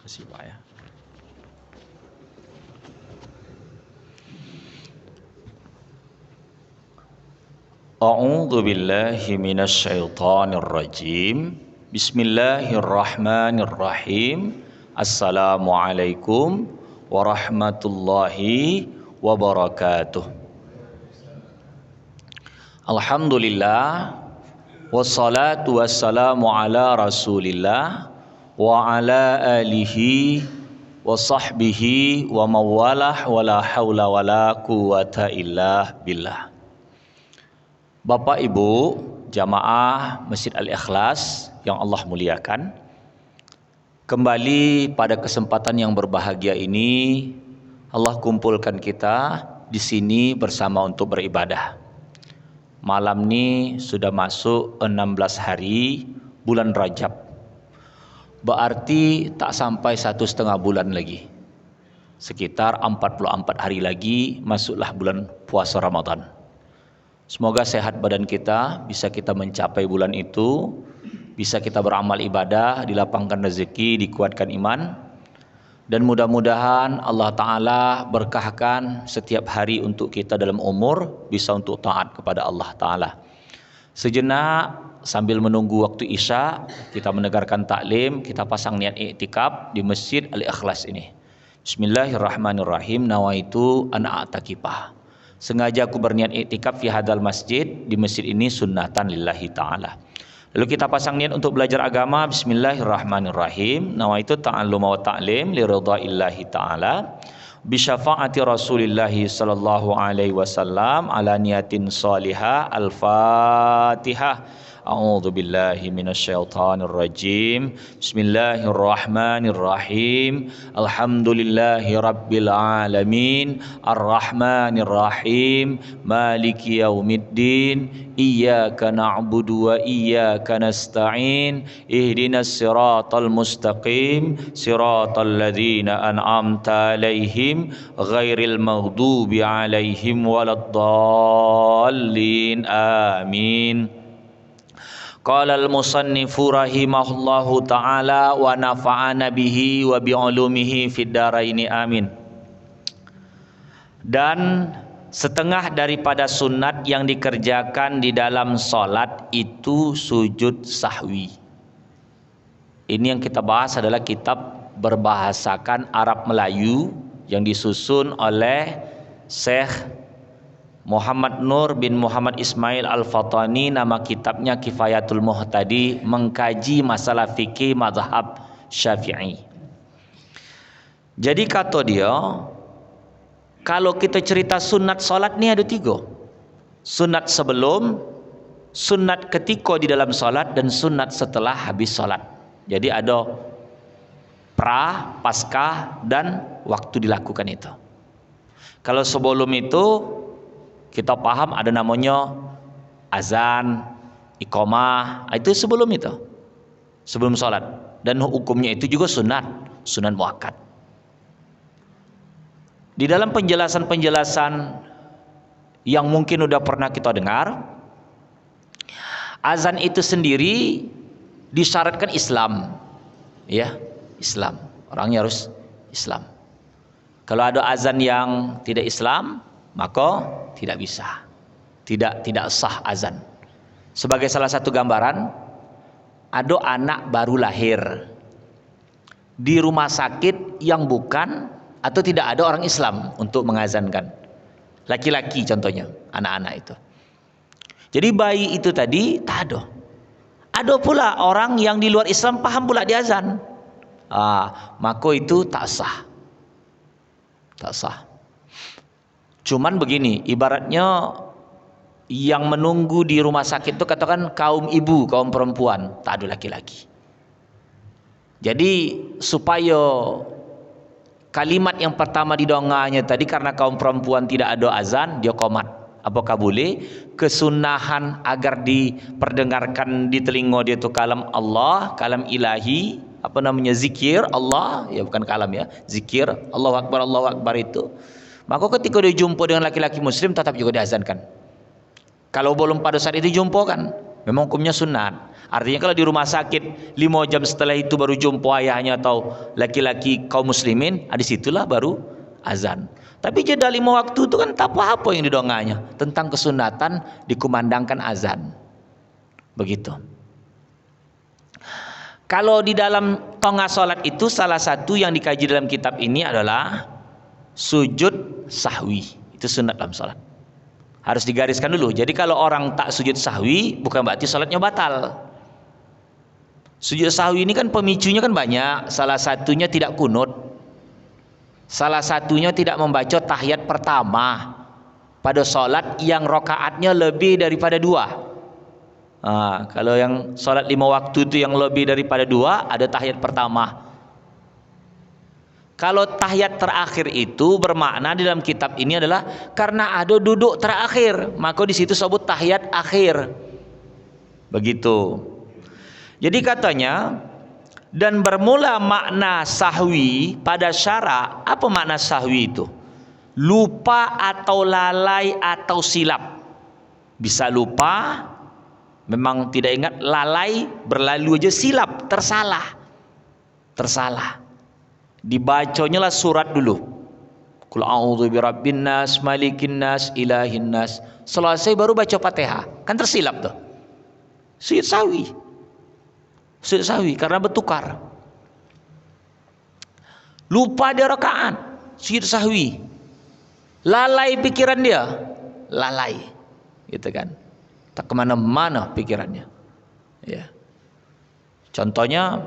Kasih Pak ya. A'udzu billahi minasy syaithanir rajim. Bismillahirrahmanirrahim. Assalamualaikum warahmatullahi wabarakatuh. Alhamdulillah wassalatu wassalamu ala Rasulillah wa ala alihi wa sahbihi wa mawalah wala haula wala quwata illa billah. Bapak Ibu jamaah Masjid Al-Ikhlas yang Allah muliakan, kembali pada kesempatan yang berbahagia ini Allah kumpulkan kita di sini bersama untuk beribadah. Malam ini sudah masuk 16 hari bulan Rajab. Berarti tak sampai 1,5 bulan lagi. Sekitar 44 hari lagi masuklah bulan puasa Ramadan. Semoga sehat badan kita, bisa kita mencapai bulan itu, bisa kita beramal ibadah, dilapangkan rezeki, dikuatkan iman, dan mudah-mudahan Allah Ta'ala berkahkan setiap hari untuk kita dalam umur, bisa untuk taat kepada Allah Ta'ala. Sejenak sambil menunggu waktu Isya, kita mendengarkan taklim, kita pasang niat iktikaf di Masjid Al-Ikhlas ini. Bismillahirrahmanirrahim. Nawaitu an a'takifah. Sengaja aku berniat iktikaf fi hadal masjid, di masjid ini sunnatan lillahi ta'ala. Lalu kita pasang niat untuk belajar agama. Bismillahirrahmanirrahim. Nawaitu ta'alluma wa ta'lim li ridha'illahi ta'ala bi syafaati Rasulillah sallallahu alaihi wasallam ala niyatin salihah. Al-Fatihah. A'udzu billahi minasyaitonir rajim. Bismillahirrahmanirrahim. Alhamdulillahi rabbil alamin. Arrahmanir rahim. Maliki yaumiddin. Iyyaka na'budu wa iyyaka nasta'in. Ihdinas siratal mustaqim. Siratal ladzina an'amta 'alaihim ghairil maghdubi 'alaihim waladdallin. Amin. Qala al-musannifu rahimahullahu ta'ala wa nafa'ana bihi wa bi'ulumihi fid dharaini amin. Dan setengah daripada sunat yang dikerjakan di dalam salat itu sujud sahwi. Ini yang kita bahas adalah kitab berbahasakan Arab Melayu yang disusun oleh Syekh Muhammad Nur bin Muhammad Ismail Al-Fatani. Nama kitabnya Kifayatul Muhtadi, mengkaji masalah fikih mazhab Syafi'i. Jadi kata dia, kalau kita cerita sunat salat ni ada 3. Sunat sebelum, sunat ketika di dalam salat, dan sunat setelah habis salat. Jadi ada pra, pasca, dan waktu dilakukan itu. Kalau sebelum itu kita paham ada namanya azan, iqamah, itu sebelum itu. Sebelum salat. Dan hukumnya itu juga sunat muakkad. Di dalam penjelasan-penjelasan yang mungkin udah pernah kita dengar, azan itu sendiri disyaratkan Islam. Ya, Islam. Orangnya harus Islam. Kalau ada azan yang tidak Islam, maka tidak bisa, tidak sah azan. Sebagai salah satu gambaran, ada anak baru lahir di rumah sakit yang bukan atau tidak ada orang Islam untuk mengazankan. Laki-laki contohnya, anak-anak itu. Jadi bayi itu tadi tak ada. Ada pula orang yang di luar Islam paham pula di azan. Maka itu tak sah. Tak sah. Cuman begini, ibaratnya yang menunggu di rumah sakit itu katakan kaum ibu, kaum perempuan, tak ada laki-laki. Jadi supaya kalimat yang pertama didonganya tadi, karena kaum perempuan tidak ada azan, dia qomat. Apakah boleh? Kesunahan agar diperdengarkan di telinga dia itu kalam Allah, kalam ilahi, zikir Allah, ya bukan kalam ya, zikir Allahu Akbar itu. Maka ketika dia jumpa dengan laki-laki muslim tetap juga diazankan. Kalau belum pada saat itu jumpa kan, memang hukumnya sunat. Artinya kalau di rumah sakit 5 jam setelah itu baru jumpa ayahnya atau laki-laki kaum muslimin, disitulah baru azan. Tapi jeda 5 waktu itu kan tak apa-apa yang didonganya tentang kesunatan dikumandangkan azan. Begitu. Kalau di dalam tongah salat itu salah satu yang dikaji dalam kitab ini adalah sujud sahwi. Itu sunat dalam salat. Harus digariskan dulu. Jadi kalau orang tak sujud sahwi bukan berarti salatnya batal. Sujud sahwi ini kan pemicunya kan banyak. Salah satunya tidak kunut. Salah satunya tidak membaca tahiyat pertama pada salat yang rakaatnya lebih daripada 2. Kalau yang salat 5 waktu itu yang lebih daripada 2 ada tahiyat pertama. Kalau tahiyat terakhir itu bermakna di dalam kitab ini adalah karena ada duduk terakhir, maka di situ sebut tahiyat akhir. Begitu. Jadi katanya, dan bermula makna sahwi pada syara. Apa makna sahwi itu? Lupa atau lalai atau silap. Bisa lupa, memang tidak ingat, lalai, berlalu aja, silap, tersalah. Dibacanya lah surat dulu. Qul a'udzu birabbin nas, malikin nas, ilahin nas. Selesai baru baca Fatihah. Kan tersilap tuh. Sujud sahwi karena bertukar. Lupa dia rakaat, sujud sahwi. Lalai pikiran dia, lalai. Gitu kan. Tak kemana-mana pikirannya. Ya. Contohnya,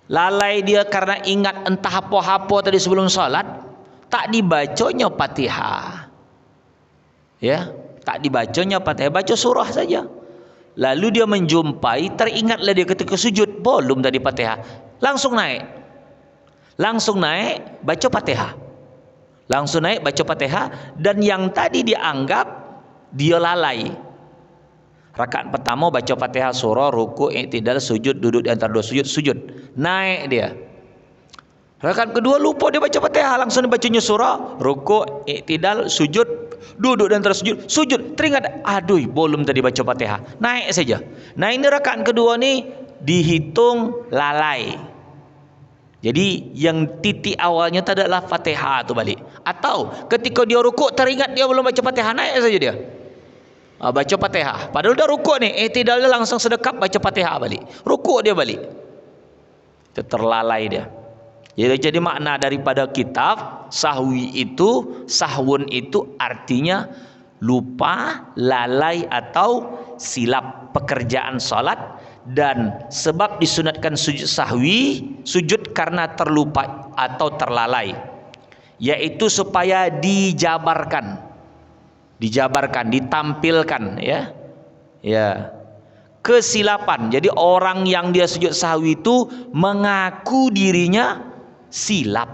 lalai dia karena ingat entah apa-apa tadi sebelum salat, tak dibacanya Fatihah. Ya, tak dibacanya Fatihah, baca surah saja. Lalu dia menjumpai, teringatlah dia ketika sujud, belum tadi Fatihah. Langsung naik, baca Fatihah. Langsung naik, baca Fatihah. Dan yang tadi dianggap dia lalai. Rakaat pertama baca Fatihah, surah, ruku, i'tidal, sujud, duduk di antara 2 sujud. Naik dia. Rakaat kedua lupa dia baca Fatihah, langsung dibacanya surah, ruku, i'tidal, sujud, duduk di antara sujud, teringat, aduh, belum tadi baca Fatihah. Naik saja. Nah, ini rakaat kedua nih dihitung lalai. Jadi yang titik awalnya itu adalah Fatihah itu balik. Atau ketika dia ruku teringat dia belum baca Fatihah, naik saja dia. Baca Fatihah. Padahal udah rukuk nih, i'tidalnya langsung sedekap baca Fatihah balik. Rukuk dia balik. Itu terlalai dia. Jadi makna daripada kitab sahwi itu, sahwun itu artinya lupa, lalai atau silap pekerjaan salat, dan sebab disunatkan sujud sahwi, sujud karena terlupa atau terlalai, yaitu supaya dijabarkan, ditampilkan, ya, kesilapan. Jadi orang yang dia sujud sahwi itu mengaku dirinya silap.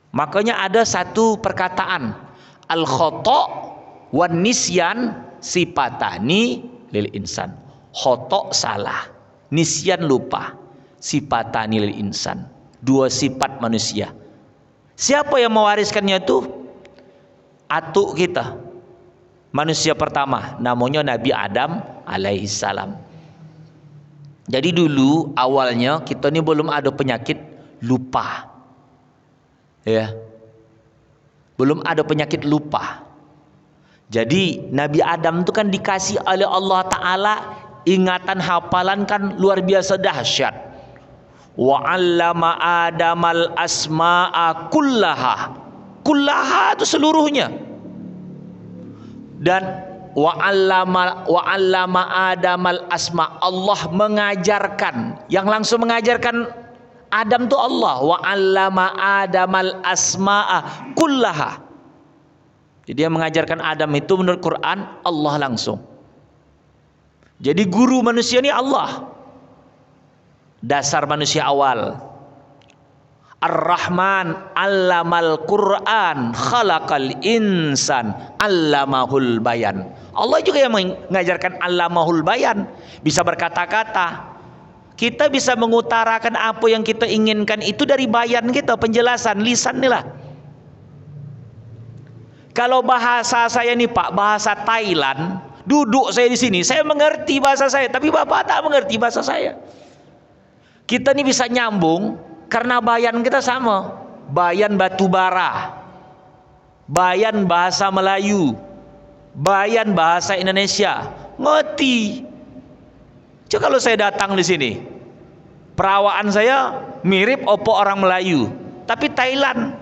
Makanya ada satu perkataan, al khata' wan nisyan sifatani lil insan. Khata' salah, nisyan lupa, sifatani lil insan, 2 sifat manusia. Siapa yang mewariskannya itu? Atuk kita, manusia pertama, namanya Nabi Adam alaihissalam. Jadi dulu awalnya kita ini belum ada penyakit lupa, ya, belum ada penyakit lupa. Jadi Nabi Adam itu kan dikasih oleh Allah Ta'ala ingatan, hafalan kan luar biasa dahsyat. Wa 'allama Adamal asma'a kullaha, kullaha itu seluruhnya. Dan wa 'allama Adamal asma, Allah mengajarkan, yang langsung mengajarkan Adam itu Allah. Wa 'allama Adamal asma'a kullaha. Jadi yang mengajarkan Adam itu menurut Quran Allah langsung. Jadi guru manusia ini Allah. Dasar manusia awal. Ar-Rahman 'allamal Qur'an, khalaqal insan, 'allamahul bayan. Allah juga yang mengajarkan 'allamahul bayan, bisa berkata-kata. Kita bisa mengutarakan apa yang kita inginkan itu dari bayan kita, penjelasan lisan inilah. Kalau bahasa saya nih Pak, bahasa Thailand, Duduk saya di sini, saya mengerti bahasa saya, tapi Bapak tak mengerti bahasa saya. Kita ini bisa nyambung karena bayan kita sama. Bayan batu bara, bayan bahasa Melayu, bayan bahasa Indonesia. Ngerti. Coba kalau saya datang di sini, perawaan saya mirip opo orang Melayu, tapi Thailand.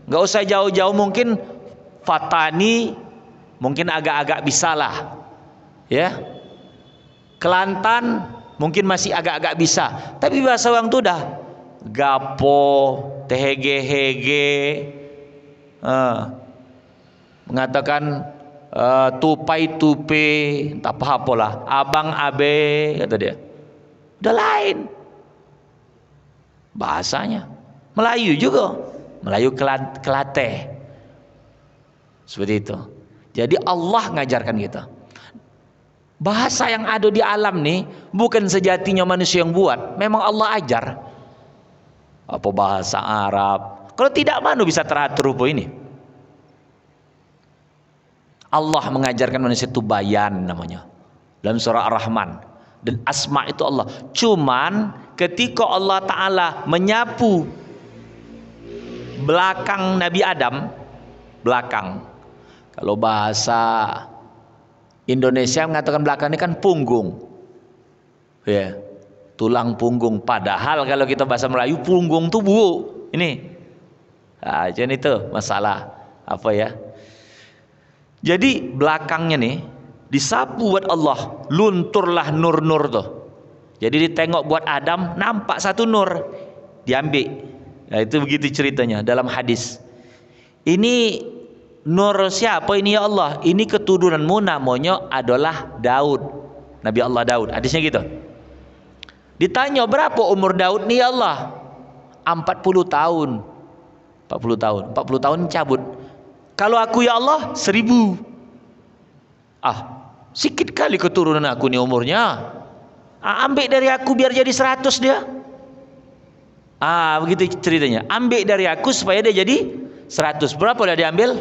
Nggak usah jauh-jauh, mungkin Fatani mungkin agak-agak bisa lah, ya. Kelantan mungkin masih agak-agak bisa, tapi bahasa orang tuh udah gapo, tehege-hege, mengatakan tupai-tupe, tak apa lah, abang abe, kata dia. Udah lain bahasanya. Melayu juga, Melayu Kelate, seperti itu. Jadi Allah ngajarkan kita. Bahasa yang ada di alam nih bukan sejatinya manusia yang buat, memang Allah ajar. Apa bahasa Arab? Kalau tidak, mana bisa teratur rupa ini? Allah mengajarkan manusia itu bayan namanya. Dalam surah Ar-Rahman. Dan asma itu Allah. Cuman ketika Allah Ta'ala menyapu belakang Nabi Adam, belakang. Kalau bahasa Indonesia mengatakan belakang ini kan punggung, ya, tulang punggung. Padahal kalau kita bahasa Melayu punggung tuh bu, ini, nah, jadi itu masalah apa ya? Jadi belakangnya nih disapu buat Allah, lunturlah nur-nur tuh. Jadi ditengok buat Adam, nampak satu nur, diambil. Nah, itu begitu ceritanya dalam hadis. Ini nur siapa ini ya Allah? Ini keturunanmu, namanya adalah Daud, Nabi Allah Daud. Hadisnya gitu. Ditanya berapa umur Daud nih ya Allah? 40 tahun. 40 tahun. 40 tahun cabut. Kalau aku ya Allah 1000. Sikit kali keturunan aku nih umurnya. Ambil dari aku biar jadi 100 dia. Begitu ceritanya. Ambil dari aku supaya dia jadi 100. Berapa dah diambil?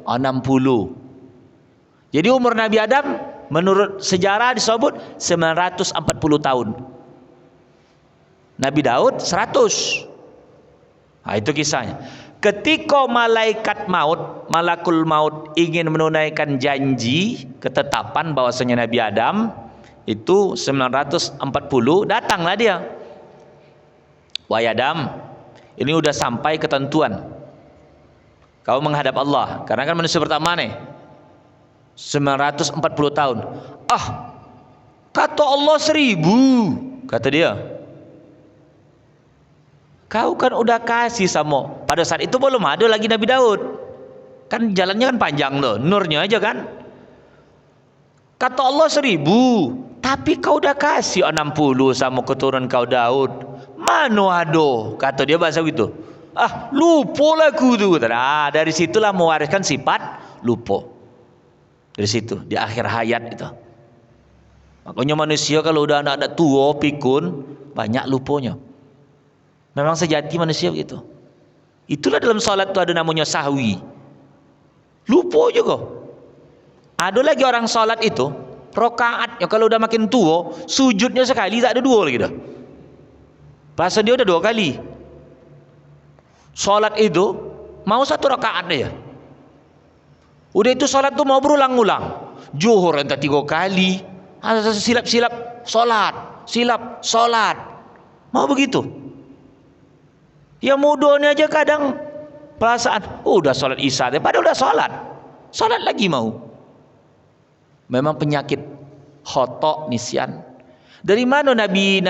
60. Jadi umur Nabi Adam menurut sejarah disebut 940 tahun. Nabi Daud 100. Itu kisahnya. Ketika malaikat maut, malakul maut ingin menunaikan janji ketetapan bahwasanya Nabi Adam itu 940, datanglah dia. Wahai Adam, ini udah sampai ketentuan. Kau menghadap Allah, karena kan manusia pertama nih 940 tahun. Kata Allah 1000, kata dia. Kau kan udah kasih sama. Pada saat itu belum ada lagi Nabi Daud. Kan jalannya kan panjang loh, nurnya aja kan. Kata Allah 1000, tapi kau udah kasih 60 sama keturunan kau Daud. Mana ada? Kata dia bahasa gitu. Lupa lagu tuh. Dari situlah mewariskan sifat lupa. Dari situ, di akhir hayat itu. Makanya manusia kalau udah anak-anak tua, pikun, banyak lupanya. Memang sejati manusia begitu. Itulah dalam salat itu ada namanya sahwi. Lupa juga. Ada lagi orang salat itu, rokaatnya kalau udah makin tua, sujudnya sekali, tak ada dua lagi dah. Bahasa dia udah 2 kali. Salat itu mau 1 rakaat ya. Udah itu salat tuh mau berulang-ulang. Zuhur entah 3 kali. Silap-silap salat, silap salat. Mau begitu. Ya mudahnya aja kadang perasaan, udah salat Isya deh, padahal udah salat. Salat lagi mau. Memang penyakit khotok nisyan. Dari mana Nabi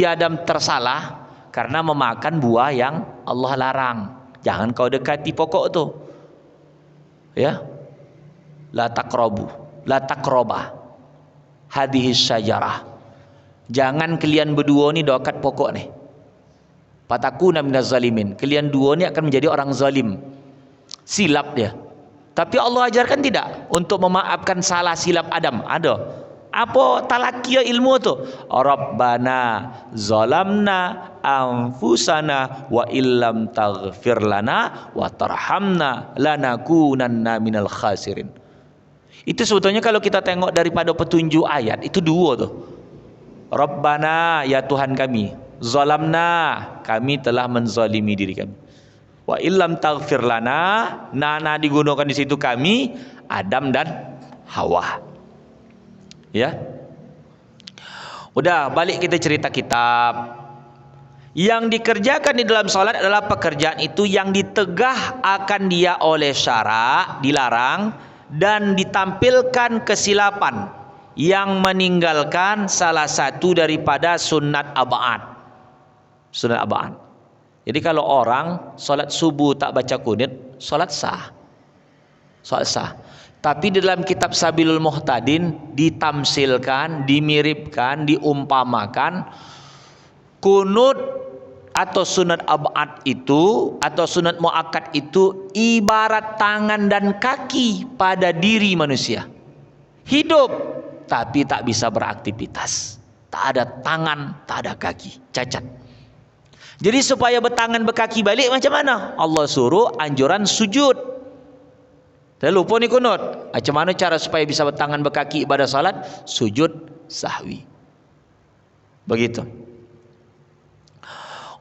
Adam tersalah? Karena memakan buah yang Allah larang. Jangan kau dekati pokok itu. Ya. La taqraba hadhihi syajarah. Jangan kalian berdua ni dekat pokok ni. Fatakuna minaz zalimin. Kalian dua ni akan menjadi orang zalim. Silap dia. Tapi Allah ajarkan tidak untuk memaafkan salah silap Adam. Ada. Apa talakia ilmu tu? Rabbana zalamna anfusana wa illam taghfir lana wa tarhamna lanakunanna minal khasirin. Itu sebetulnya kalau kita tengok daripada petunjuk ayat itu dua tuh. Rabbana, ya Tuhan kami, zalamna, kami telah menzalimi diri kami. Wa illam taghfir lana, nana digunakan di situ kami, Adam dan Hawa. Ya. Udah, balik kita cerita kitab. Yang dikerjakan di dalam salat adalah pekerjaan itu yang ditegah akan dia oleh syarak, dilarang, dan ditampilkan kesilapan yang meninggalkan salah satu daripada sunat ab'ad. Sunat ab'ad. Jadi kalau orang salat subuh tak baca kunut, salat sah. Salat sah. Tapi di dalam kitab Sabilul Muhtadin ditamsilkan, dimiripkan, diumpamakan kunut atau sunat ab'ad itu atau sunat muakkad itu ibarat tangan dan kaki pada diri manusia. Hidup tapi tak bisa beraktivitas. Tak ada tangan, tak ada kaki, cacat. Jadi supaya bertangan berkaki balik macam mana? Allah suruh anjuran sujud. Saya lupa ni kunut. Macam mana cara supaya bisa bertangan berkaki ibadah salat? Sujud sahwi. Begitu.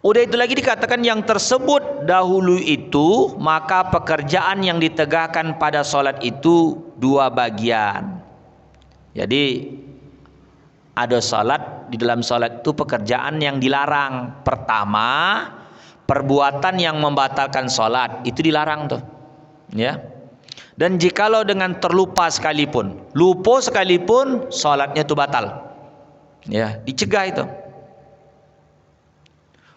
Udah itu lagi dikatakan yang tersebut dahulu itu, maka pekerjaan yang ditegakkan pada salat itu dua bagian. Jadi ada salat, di dalam salat itu pekerjaan yang dilarang. Pertama, perbuatan yang membatalkan salat itu dilarang tuh. Ya. Dan jikalau dengan terlupa sekalipun, lupa sekalipun, salatnya itu batal. Ya, dicegah itu.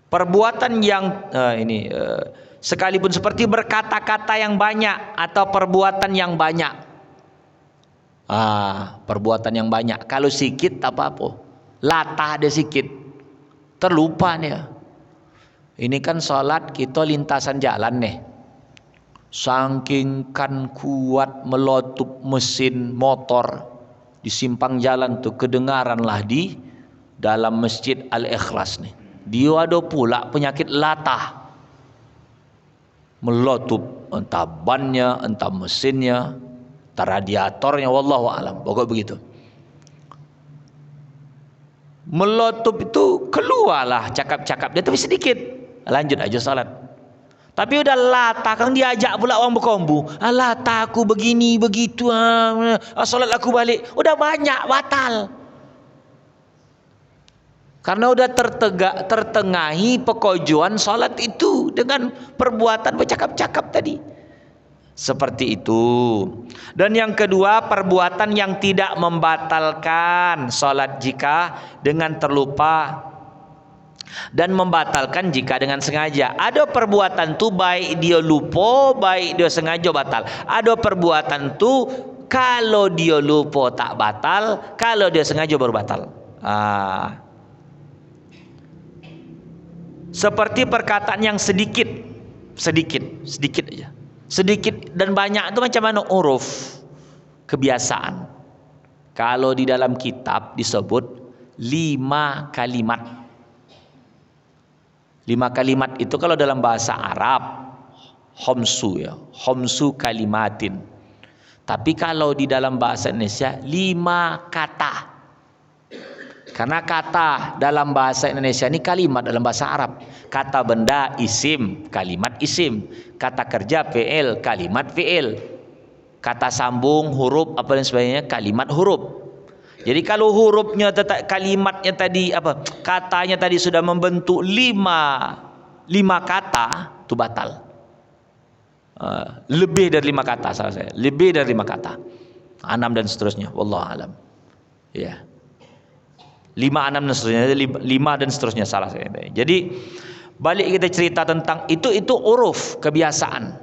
Perbuatan yang sekalipun seperti berkata-kata yang banyak atau perbuatan yang banyak. Perbuatan yang banyak. Kalau sikit tak apa-apa. Latah ada sikit. Terlupa nih. Ini kan salat kita lintasan jalan nih. Saking kan kuat melotup mesin motor di simpang jalan tuh, kedengaranlah di dalam masjid Al-Ikhlas nih. Dia ada pula penyakit latah. Melotup entah bannya, entah mesinnya, entah radiatornya, wallahu alam. Pokok begitu. Melotup itu keluarlah cakap-cakap dia tapi sedikit. Lanjut aja salat. Tapi udah latah, kan diajak pula orang berkombu. Latah aku begini, begitu. Salat aku balik. Udah banyak, batal. Karena udah tertengahi pekojuan salat itu dengan perbuatan bercakap-cakap tadi. Seperti itu. Dan yang kedua, perbuatan yang tidak membatalkan salat jika dengan terlupa, dan membatalkan jika dengan sengaja. Ada perbuatan tu baik dia lupa, baik dia sengaja batal. Ada perbuatan tu kalau dia lupa tak batal, kalau dia sengaja baru batal. Seperti perkataan yang sedikit aja. Sedikit dan banyak itu macam mana? Uruf, kebiasaan. Kalau di dalam kitab disebut 5 kalimat. 5 kalimat itu kalau dalam bahasa Arab khamsu ya, khamsu kalimatin. Tapi kalau di dalam bahasa Indonesia 5 kata. Karena kata dalam bahasa Indonesia ini kalimat dalam bahasa Arab. Kata benda isim, kalimat isim. Kata kerja fi'il, kalimat fi'il. Kata sambung, huruf apa dan sebagainya, kalimat huruf. Jadi kalau hurufnya kalimatnya tadi katanya tadi sudah membentuk 5 kata, itu batal. Lebih dari 5 kata salah saya. Lebih dari 5 kata. 6 dan seterusnya, wallahu alam. Ya. 5, 6 dan seterusnya, 5 dan seterusnya salah saya. Jadi balik kita cerita tentang itu uruf, kebiasaan.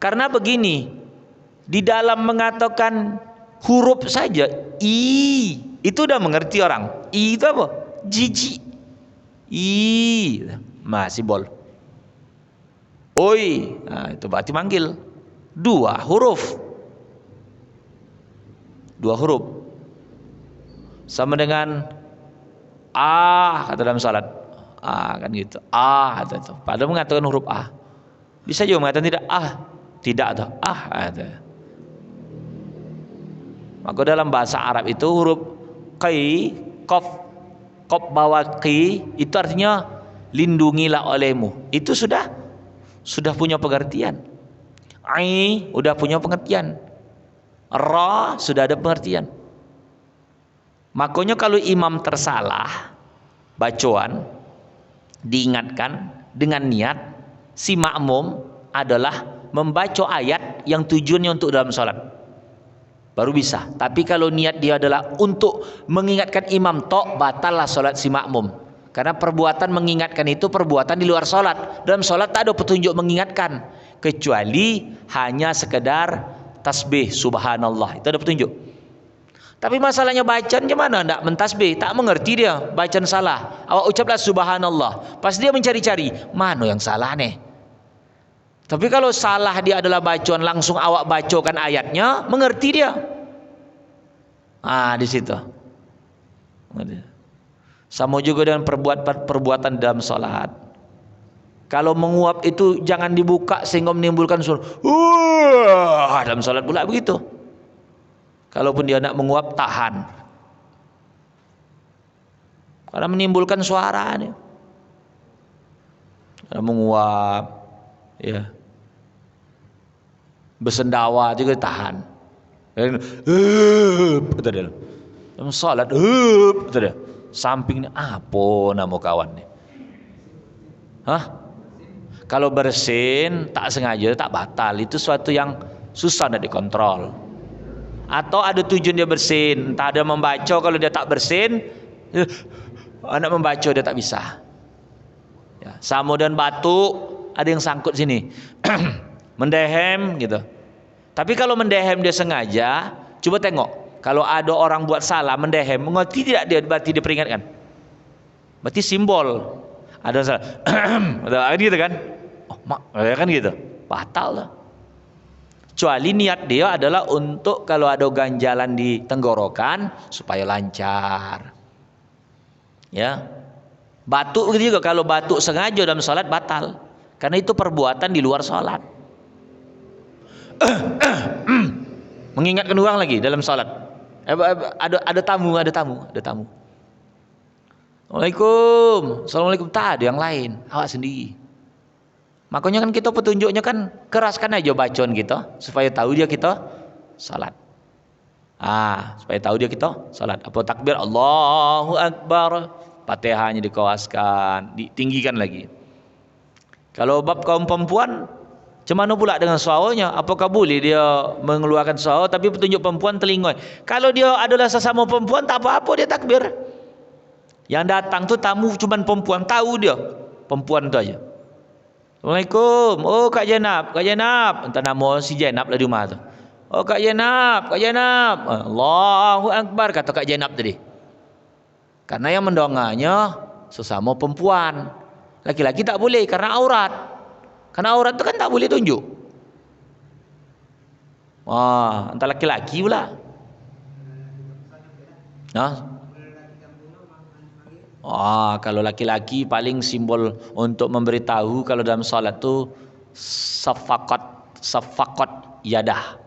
Karena begini, di dalam mengatakan huruf saja itu udah mengerti orang. I itu apa? Jijik. Masih bol. Oi, itu berarti manggil. 2 huruf. Sama dengan kata dalam salat. Kan gitu. Kata itu. Padahal mengatakan huruf A. Bisa juga mengatakan tidak. Tidak atau kata. Maka dalam bahasa Arab itu huruf qi, qaf, qaf bawah qi itu artinya lindungilah olehmu. Itu sudah punya pengertian. Ai udah punya pengertian. Ra sudah ada pengertian. Makanya kalau imam tersalah bacaan diingatkan dengan niat si makmum adalah membaca ayat yang tujuannya untuk dalam salat. Baru bisa. Tapi kalau niat dia adalah untuk mengingatkan imam tok, batallah salat si makmum. Karena perbuatan mengingatkan itu perbuatan di luar salat. Dalam salat tak ada petunjuk mengingatkan kecuali hanya sekedar tasbih subhanallah. Itu ada petunjuk. Tapi masalahnya bacaan gimana? Tidak mentasbih, tak mengerti dia, bacaan salah. Awak ucaplah subhanallah. Pas dia mencari-cari, mana yang salah nih? Tapi kalau salah dia adalah bacaan, langsung awak bacakan ayatnya, mengerti dia. Di situ. Sama juga dengan perbuatan dalam salat. Kalau menguap itu jangan dibuka sehingga menimbulkan suara. Dalam salat pula begitu. Kalaupun dia nak menguap, tahan. Karena menimbulkan suara nih. Kalau menguap, ya. Bersendawa juga tahan. Kata dia. Dalam salat, kata dia. Samping ni apa nama kawan ni? Kalau bersin tak sengaja tak batal, itu suatu yang susah nak dikontrol. Atau ada tujuan dia bersin, entah ada membaca, kalau dia tak bersin, anak membaca dia tak bisa. Ya, sama dan batuk, ada yang sangkut sini, mendehem gitu. Tapi kalau mendehem dia sengaja, coba tengok. Kalau ada orang buat salah mendehem, mengerti tidak dia berarti diperingatkan. Berarti simbol. Ada yang salah, ada gitu kan? Kan gitu, batal lah. Kecuali niat dia adalah untuk kalau ada ganjalan di tenggorokan supaya lancar. Ya. Batuk begitu juga, kalau batuk sengaja dalam salat batal. Karena itu perbuatan di luar salat. Mengingatkan orang lagi dalam salat. Ada tamu. Assalamualaikum. Tak ada yang lain, awak sendiri. Makanya kan kita petunjuknya kan keraskan aja bacaan kita supaya tahu dia kita salat. Supaya tahu dia kita salat. Apa takbir Allahu Akbar, Fatihahnya dikawaskan, ditinggikan lagi. Kalau bab kaum perempuan, cemana pula dengan suaranya? Apakah boleh dia mengeluarkan suara tapi petunjuk perempuan telinga? Kalau dia adalah sesama perempuan tak apa-apa dia takbir. Yang datang tu tamu cuman perempuan, tahu dia perempuan tu aja. Assalamualaikum. Oh Kak Jenab. Entah nama si Jenab lah di rumah tu. Oh Kak Jenab. Allahu Akbar kata Kak Jenab tadi. Karena yang mendonganya sesama perempuan. Laki-laki tak boleh karena aurat. Karena aurat tu kan tak boleh tunjuk. Entah laki-laki pula. Kalau laki-laki paling simbol untuk memberitahu kalau dalam salat tu safaqat yadah.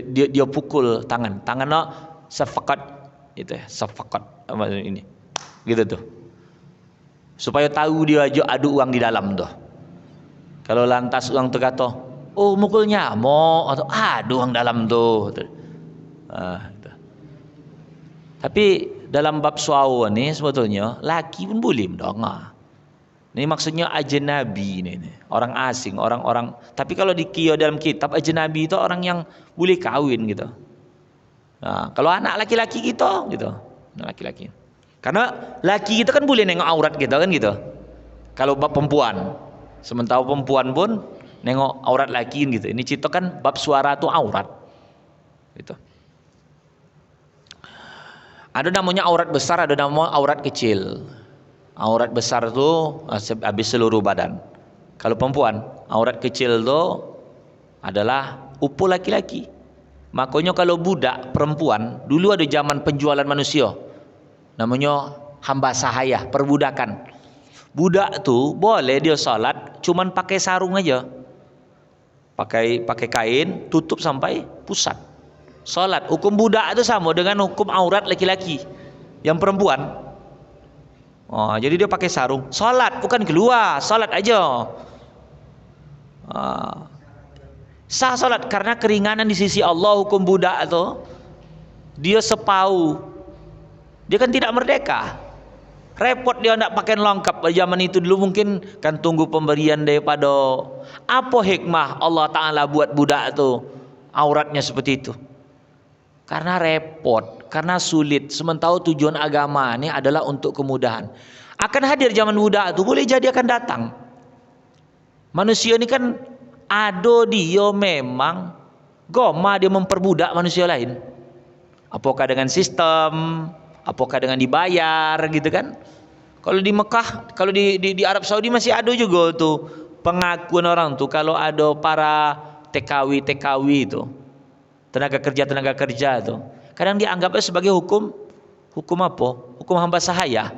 Dia pukul tangan nak safaqat itu ya, safaqat ini. Gitu tuh. Supaya tahu dia ada uang di dalam tuh. Kalau lantas uang tu kata, "Oh, mukul nyamuk," atau ada uang dalam tuh. Itu. Tapi dalam bab suara ni sebetulnya laki pun boleh mendengar. Ini maksudnya ajnabi ni, orang asing, orang-orang. Tapi kalau dikira dalam kitab ajnabi itu orang yang boleh kahwin gitu. Kalau anak laki-laki kita gitu, anak laki-laki. Karena laki kita kan boleh nengok aurat kita kan gitu. Kalau bab perempuan, sementara perempuan pun nengok aurat laki gitu. Ini cerita kan bab suara tu aurat. Gitu. Ada namanya aurat besar, ada nama aurat kecil. Aurat besar tu habis seluruh badan. Kalau perempuan, aurat kecil tu adalah upu laki-laki. Makanya kalau budak perempuan, dulu ada zaman penjualan manusia. Namanya hamba sahaya, perbudakan. Budak tu boleh dia salat cuman pakai sarung aja. Pakai kain tutup sampai pusat. Salat, hukum budak itu sama dengan hukum aurat laki-laki yang perempuan. Oh, jadi dia pakai sarung. Salat bukan keluar, salat aja. Sah salat karena keringanan di sisi Allah. Hukum budak itu dia sepau, dia kan tidak merdeka, repot dia nak pakai lengkap. Zaman itu dulu mungkin kan tunggu pemberian daripada apa hikmah Allah Ta'ala buat budak itu auratnya seperti itu, karena repot, karena sulit. Sementara tujuan agama ini adalah untuk kemudahan. Akan hadir zaman budak itu, boleh jadi akan datang. Manusia ini kan ada dia memang goma dia memperbudak manusia lain. Apakah dengan sistem, apakah dengan dibayar gitu kan. Kalau di Mekah, kalau di Arab Saudi masih ada juga tuh pengakuan orang tuh kalau ada para TKW itu, tenaga kerja tuh, kadang dianggapnya sebagai hukum apa? Hukum hamba sahaya.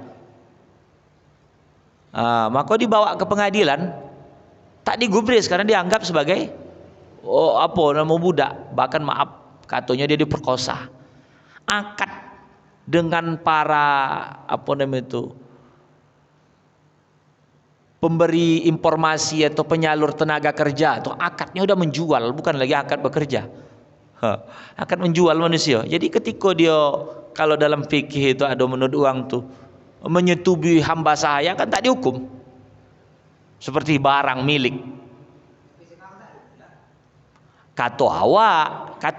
Maka dibawa ke pengadilan, tak digubris karena dianggap sebagai nama budak. Bahkan maaf, katanya dia diperkosa. Akad dengan para pemberi informasi atau penyalur tenaga kerja, atau akadnya udah menjual, bukan lagi akad bekerja. Akad menjual manusia. Jadi ketika dia, kalau dalam fikih itu ada menurut uang tuh menyetubui hamba sahaya, kan tak dihukum seperti barang milik. Kata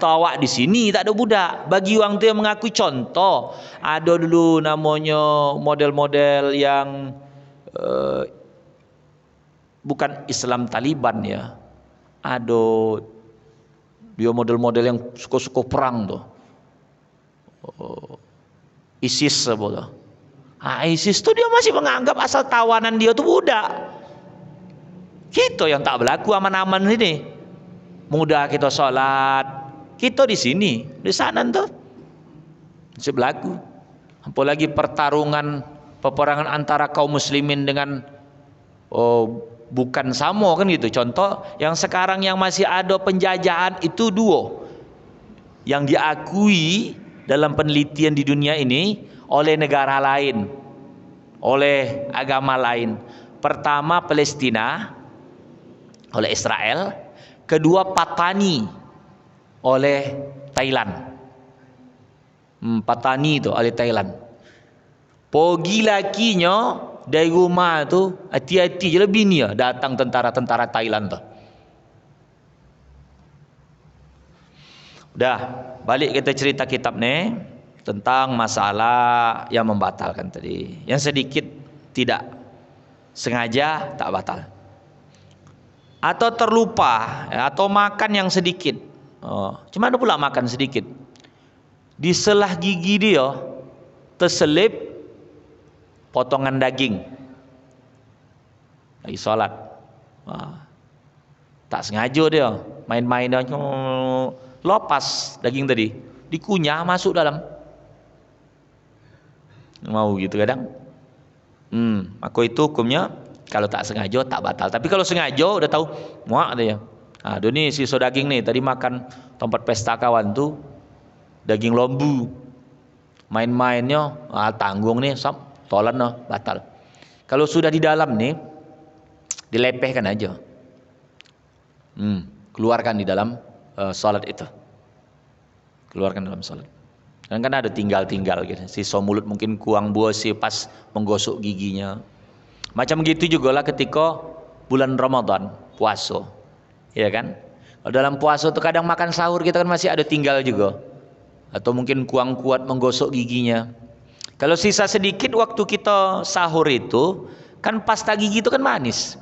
awak di sini tak ada budak. Bagi orang tu yang mengakui, contoh ada dulu namanya model-model yang bukan Islam Taliban ya. Ada dia model-model yang suka-suka perang tuh. ISIS apa tuh. ISIS tuh dia masih menganggap asal tawanan dia tuh budak. Kita yang tak berlaku aman-aman ini. Mudah kita sholat, kita di sini, di sana tuh masih berlaku. Apalagi peperangan antara kaum muslimin dengan bukan sama kan gitu. Contoh yang sekarang yang masih ada penjajahan itu dua yang diakui dalam penelitian di dunia ini oleh negara lain, oleh agama lain. Pertama Palestina oleh Israel, kedua Patani oleh Thailand. Patani itu oleh Thailand. Pergi lakinya dari rumah tu hati-hati je lah bini ya, datang tentara-tentara Thailand tu. Udah, balik kita cerita kitab ni tentang masalah yang membatalkan tadi. Yang sedikit tidak sengaja tak batal. Atau terlupa, atau makan yang sedikit. Cuma ada pula makan sedikit. Di selah gigi dia terselip potongan daging. Lagi solat. Tak sengaja dia main-main dia lopas daging tadi, dikunyah masuk dalam. Mau gitu kadang. Maka itu hukumnya kalau tak sengaja tak batal. Tapi kalau sengaja udah tahu muak dia. Aduh nih sisa daging nih tadi makan tempat pesta kawan tuh daging lembu. Main-mainnya tanggung nih tolan noh batal. Kalau sudah di dalam nih dilepehkan aja. Keluarkan di dalam salat itu. Keluarkan dalam salat. Dan kan ada tinggal-tinggal gitu. Sisa mulut mungkin kuang buah sih pas menggosok giginya. Macam begitu juga lah ketika bulan Ramadan puasa, ya kan? Kalau dalam puasa itu kadang makan sahur kita kan masih ada tinggal juga, atau mungkin kurang kuat menggosok giginya. Kalau sisa sedikit waktu kita sahur itu kan pasta gigi itu kan manis.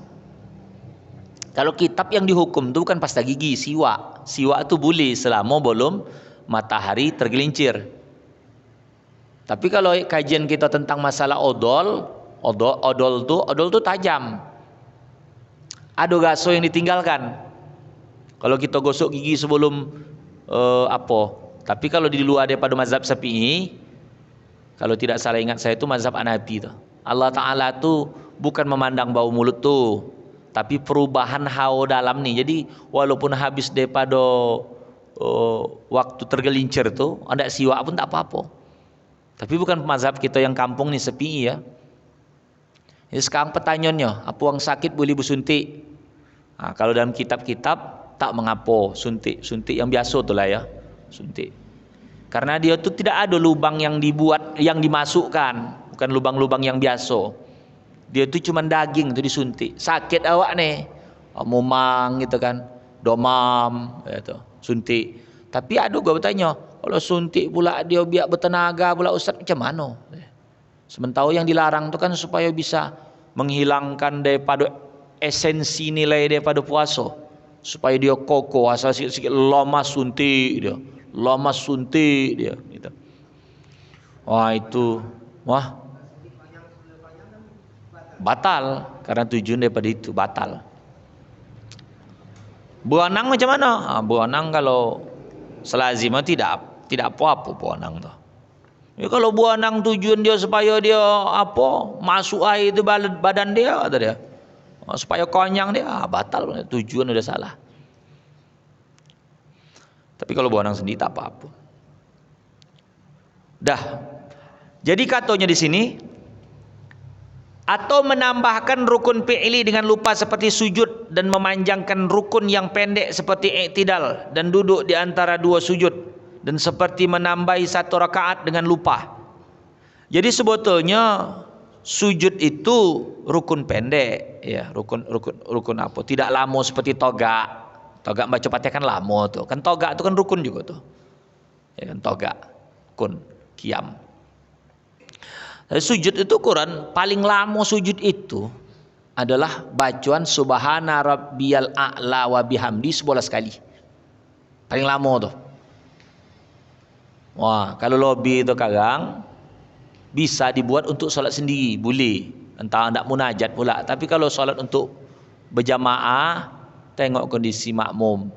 Kalau kitab yang dihukum itu bukan pasta gigi, siwak. Siwak itu boleh selama belum matahari tergelincir. Tapi kalau kajian kita tentang masalah odol tu tajam. Ada gaso yang ditinggalkan. Kalau kita gosok gigi sebelum tapi kalau di luar daripada mazhab Syafi'i, kalau tidak salah ingat saya itu mazhab Hanafi tu. Allah Taala tu bukan memandang bau mulut tu, tapi perubahan hawa dalam ni. Jadi walaupun habis daripada waktu tergelincir tuh ada siwak pun tak apa-apa. Tapi bukan mazhab kita yang kampung nih sepi ya. Jadi sekarang pertanyaannya, apa orang sakit boleh bersuntik? Nah, kalau dalam kitab-kitab tak mengapa, suntik yang biasa tu lah ya, suntik. Karena dia tu tidak ada lubang yang dibuat, yang dimasukkan, bukan lubang-lubang yang biasa. Dia tu cuma daging tu disuntik. Sakit awak nih, mumang gitu kan, domam, gitu, suntik. Tapi ada gua bertanya, kalau suntik pula dia biar bertenaga pula ustaz macam mana? Sementara yang dilarang tu kan supaya bisa menghilangkan daripada esensi nilai daripada puasa, supaya dia kokoh, asal sikit-sikit lemas suntik dia, gitu. Wah itu, batal karena tujuan daripada itu batal. Buanang macam mana? Buanang kalau selazimah tidak apa-apa buanang tu. Ya, kalau buanang tujuan dia supaya dia masuk air itu badan dia kata dia. Supaya konyang dia, batal, tujuan udah salah. Tapi kalau buanang sendiri tak apa-apa. Dah. Jadi katanya di sini, atau menambahkan rukun fi'li dengan lupa seperti sujud dan memanjangkan rukun yang pendek seperti i'tidal dan duduk di antara dua sujud, dan seperti menambahi satu rakaat dengan lupa. Jadi sebetulnya sujud itu rukun pendek ya, rukun apa? Tidak lama seperti togak. Togak baca Fatihah kan lama tuh. Kan togak itu kan rukun juga tuh. Ya kan togak, rukun, qiyam. Sujud itu Quran paling lama sujud itu adalah bacaan subhana rabbiyal a'la wa bihamdi 11 kali. Paling lama tuh. Wah, kalau lobby itu kadang bisa dibuat untuk solat sendiri, boleh. Entah hendak munajat pula. Tapi kalau solat untuk berjamaah, tengok kondisi makmum.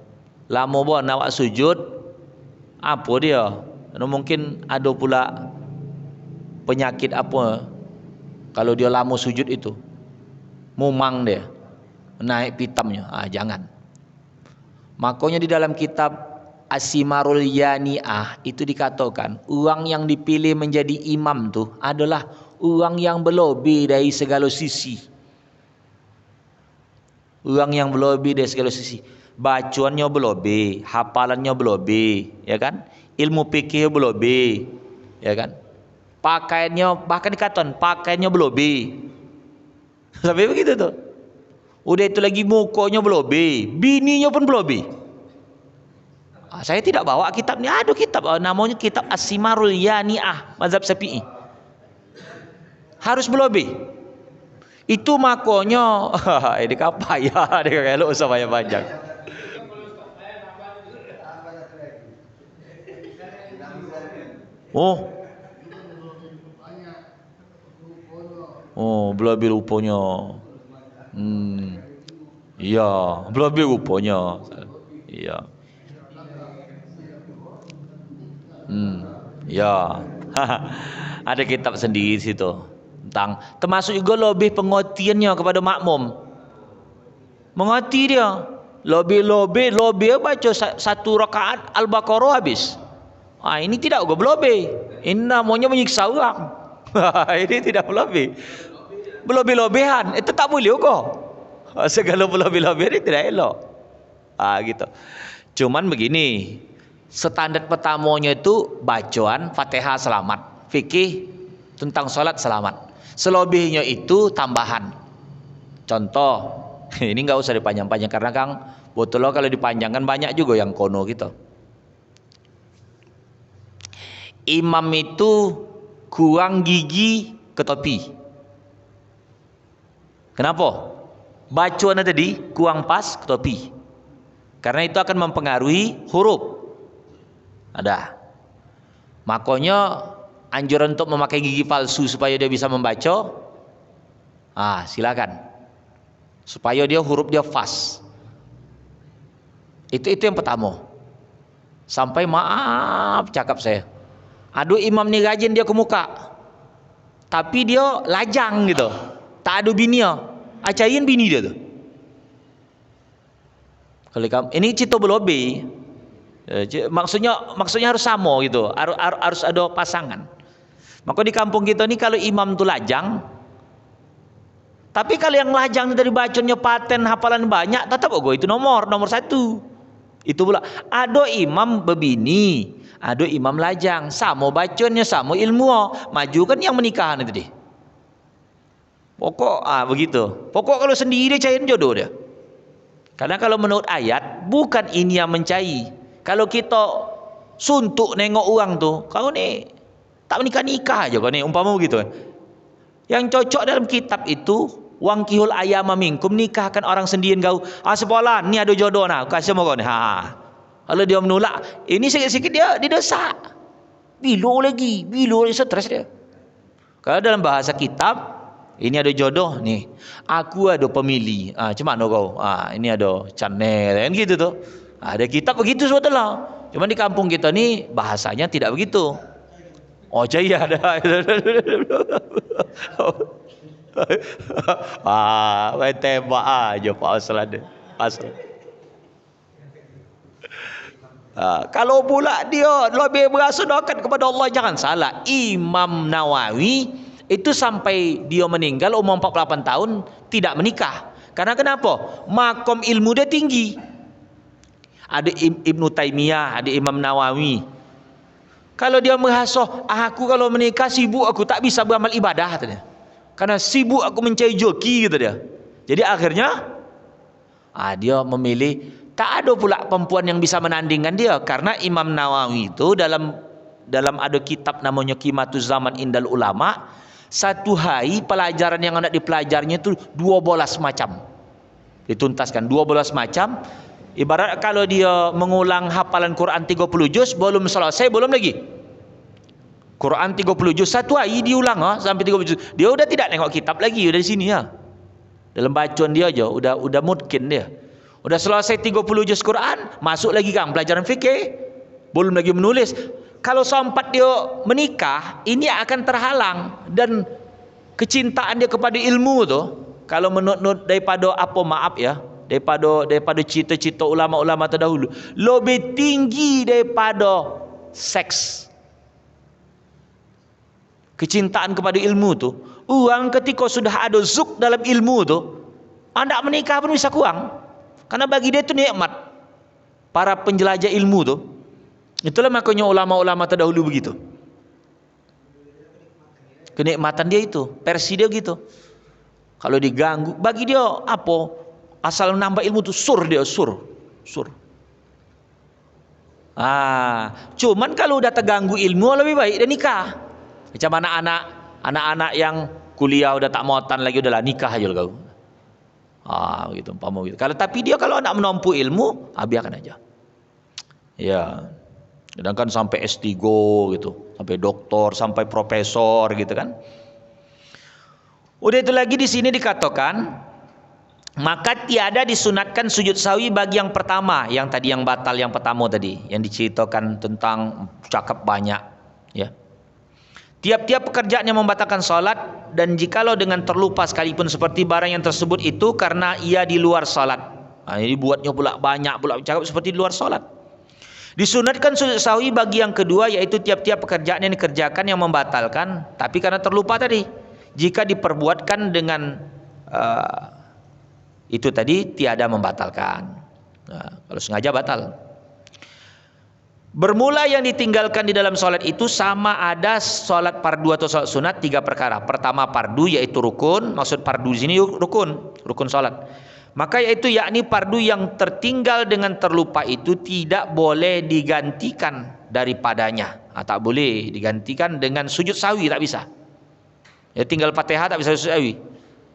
Lama pun awak sujud, apa dia? Mungkin ada pula penyakit apa kalau dia lama sujud itu. Mumang dia, naik pitamnya. Jangan. Makanya di dalam kitab Asimarul Yani'ah itu dikatakan orang yang dipilih menjadi imam tu adalah orang yang berlebih dari segala sisi. Orang yang berlebih dari segala sisi. Bacaannya berlebih, hafalannya berlebih, ya kan? Ilmu fikih berlebih, ya kan? Pakaiannya, bahkan dikatakan pakaiannya berlebih. Sampai begitu tuh. Udah itu lagi mukanya berlebih, bininya pun berlebih. Saya tidak bawa kitab ni, ada kitab namanya kitab As-Simarul Yani'ah mazhab Syafi'i. Harus berlebih. Itu makanya ini apa ya dia kalau usah banyak panjang. Berlebih rupanya. Iya, berlebih rupanya. Iya. Ya. Ada kitab sendiri situ tentang, termasuk juga lebih pengertiannya kepada makmum. Mengerti dia. Lebih baca satu rakaat Al-Baqarah habis. Ini tidak juga berlebih. Ini namanya menyiksa orang. Ini tidak berlebih. Berlebih-lebihan itu tak boleh juga. Segala berlebih-lebihan itu tidak elok. Gitu. Cuman begini, standar pertamanya itu bacaan Fatihah selamat, fikih tentang salat selamat. Selebihnya itu tambahan. Contoh, ini nggak usah dipanjang-panjang karena Kang betul loh kalau dipanjangkan banyak juga yang kono gitu. Imam itu kurang gigi ke topi. Kenapa? Bacaan tadi kurang pas ke topi. Karena itu akan mempengaruhi huruf. Ada. Makanya anjuran untuk memakai gigi palsu supaya dia bisa membaca. Silakan. Supaya dia huruf dia fast. Itu yang pertama. Sampai maaf cakap saya. Aduh imam ni rajin dia ke muka. Tapi dia lajang gitu. Tak ada bininya. Acain bini dia tu. Kalau kamu ini cerita berlebih. Maksudnya harus sama gitu, harus ada pasangan. Maka di kampung kita ni kalau imam tu lajang, tapi kalau yang lajang dari bacanya paten hafalan banyak, tetap itu nomor satu. Itu pula ada imam bebini, ada imam lajang, sama bacanya, sama ilmu, maju kan yang menikahan itu deh. Pokok begitu. Pokok kalau sendiri cairin jodoh dia. Karena kalau menurut ayat bukan ini yang mencari. Kalau kita suntuk nengok orang tu, kau ni tak menikah aja kau ni, umpama begitu kan. Yang cocok dalam kitab itu wangkihul ayama minkum, nikahkan orang sendirian kau. Sepolan ni ada jodoh nah, kasih mau kau ni. Kalau dia menolak, ini sikit-sikit dia didesak. Bilo lagi stres dia. Kalau dalam bahasa kitab, ini ada jodoh nih. Aku ada pemilih. Macam mana kau? Ini ada channel kan gitu tuh. Ada kitab begitu sebetulnya. Cuma di kampung kita ni bahasanya tidak begitu. Oh jaya ada. Main tembak aja Pak Asal ada. Kalau pula dia lebih berasa dekat kepada Allah, jangan salah. Imam Nawawi itu sampai dia meninggal umur 48 tahun tidak menikah. Karena kenapa? Makom ilmu dia tinggi. Ada Ibnu Taimiyah, ada Imam Nawawi. Kalau dia merasa, aku kalau menikah sibuk, aku tak bisa beramal ibadah katanya. Karena sibuk aku mencari joki gitu dia. Jadi akhirnya dia memilih, tak ada pula perempuan yang bisa menandingkan dia. Karena Imam Nawawi itu dalam ada kitab namanya Qimatuz Zaman Indal Ulama, satu hari pelajaran yang hendak dipelajarnya itu 12 macam. Dituntaskan 12 macam. Ibarat kalau dia mengulang hafalan Quran 30 juz, belum selesai, belum lagi. Quran 30 juz satu hari diulang sampai 30 juz. Dia udah tidak tengok kitab lagi, udah di sini ya. Dalam bacaan dia aja udah mungkin dia. Udah selesai 30 juz Quran, masuk lagi kang pelajaran fikih. Belum lagi menulis. Kalau sempat dia menikah, ini akan terhalang, dan kecintaan dia kepada ilmu tu, kalau menurut daripada daripada cita-cita ulama-ulama terdahulu, lebih tinggi daripada seks. Kecintaan kepada ilmu tu, orang ketika sudah ada zuk dalam ilmu tu, hendak menikah pun bisa kurang. Karena bagi dia itu nikmat. Para penjelajah ilmu tu, itulah makanya ulama-ulama terdahulu begitu. Kenikmatan dia itu, versi dia gitu. Kalau diganggu, bagi dia apa? Asal nambah ilmu tu sur. Cuman kalau udah terganggu ilmu lebih baik dia nikah. Macam anak-anak yang kuliah udah tak mautan lagi, udahlah nikah aja kau. Begitu, umpama gitu. Tapi dia kalau nak menempuh ilmu, biarkan aja. Ya. Sedangkan sampai S3 gitu, sampai doktor, sampai profesor gitu kan. Udah itu lagi di sini dikatakan, maka tiada disunatkan sujud sahwi bagi yang pertama, yang tadi yang batal yang pertama tadi, yang diceritakan tentang cakap banyak, ya. Tiap-tiap pekerjaan yang membatalkan salat, dan jikalau dengan terlupa sekalipun seperti barang yang tersebut itu karena ia di luar salat. Jadi buatnya pula banyak pula cakap seperti di luar salat. Disunatkan sujud sahwi bagi yang kedua, yaitu tiap-tiap pekerjaan yang dikerjakan yang membatalkan, tapi karena terlupa tadi. Jika diperbuatkan dengan itu tadi tiada membatalkan. Kalau sengaja batal. Bermula yang ditinggalkan di dalam solat itu sama ada solat fardu atau solat sunat, 3 perkara. Pertama fardu yaitu rukun, maksud fardu di sini rukun solat. Maka yaitu yakni fardu yang tertinggal dengan terlupa itu tidak boleh digantikan daripadanya. Tak boleh digantikan dengan sujud sahwi, tak bisa. Ya, tinggal Fatihah tak bisa sujud sahwi.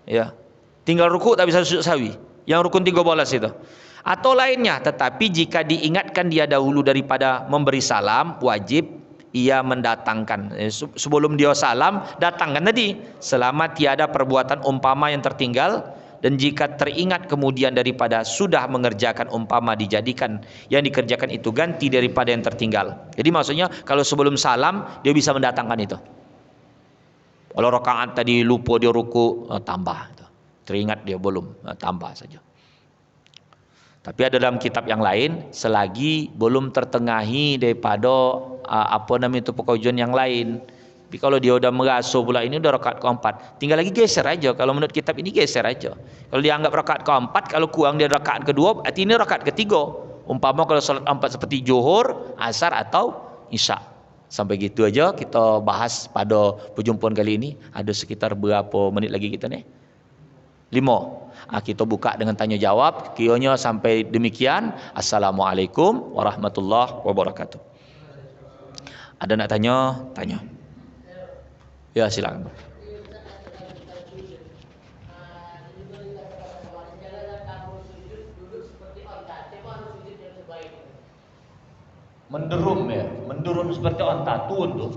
Ya. Tinggal ruku tak bisa sujud sahwi. Yang rukun 13 itu. Atau lainnya, tetapi jika diingatkan dia dahulu daripada memberi salam, wajib ia mendatangkan. Sebelum dia salam, datangkan tadi. Selama tiada perbuatan umpama yang tertinggal, dan jika teringat kemudian daripada sudah mengerjakan umpama dijadikan yang dikerjakan itu ganti daripada yang tertinggal. Jadi maksudnya kalau sebelum salam dia bisa mendatangkan itu. Kalau rakaat tadi lupa dia ruku, tambah. Teringat dia belum, tambah saja. Tapi ada dalam kitab yang lain, selagi belum tertengahi daripada apa namanya itu perkawinan yang lain. Tapi kalau dia udah merasa pula ini udah rakaat keempat, tinggal lagi geser aja. Kalau menurut kitab ini geser aja. Kalau dia anggap rakaat keempat, kalau kurang dia rakaat kedua, arti ini rakaat ketiga. Umpama kalau salat empat seperti zuhur, asar atau isya. Sampai gitu aja kita bahas pada perjumpaan kali ini. Ada sekitar berapa menit lagi kita nih? 5. Kita buka dengan tanya jawab. Kiranya sampai demikian. Assalamualaikum warahmatullahi wabarakatuh. Ada nak tanya? Tanya. Ya, silakan. Menderum ya, menderum seperti onta, turun tuh.